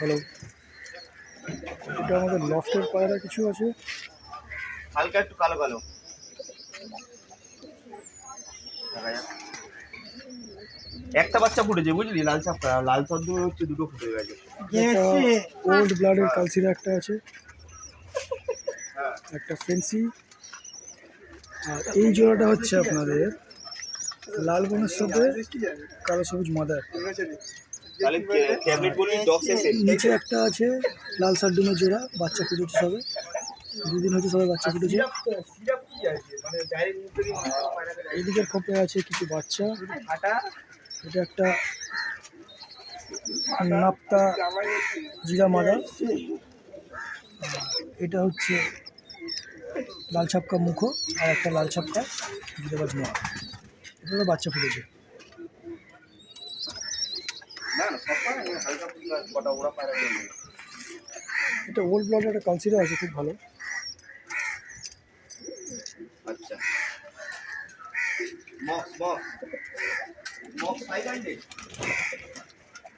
Hello, এটা আমাদের লফটের পায়রা কিছু আছে। হালকা একটু কালো কালো একটা বাচ্চা ফুটেছে বুঝলি, লাল চাপড়া লাল সদ্য হচ্ছে, দুটো ফুটে গেছে। ওল্ড ব্লাডের কালসিরা একটা আছে, একটা ফেন্সি। আর এই জোড়াটা হচ্ছে আপনাদের লাল বনের সাথে কালো সবুজ মাদার। তাহলে ট্যাবলেট বলি ডক্স এসে নিচে একটা আছে লাল সারডুমের জোড়া, বাচ্চা ফুটেছে সবে, 2 দিন হচ্ছে সবে বাচ্চা ফুটেছে। এইদিকের খোপে আছে কিছু বাচ্চা। এটা একটা নাপ্তা জিরা মাদা। এটা হচ্ছে লাল ছাপকা মুখো, আর একটা লাল ছাপকা জিরাবাজ নোয়া। এটারও বাচ্চা ফুটেছে। এটা ওল্ড ব্লাডের একটা কালসিরা আছে, খুব ভালো। আচ্ছা মক্স মক্স মক্স 500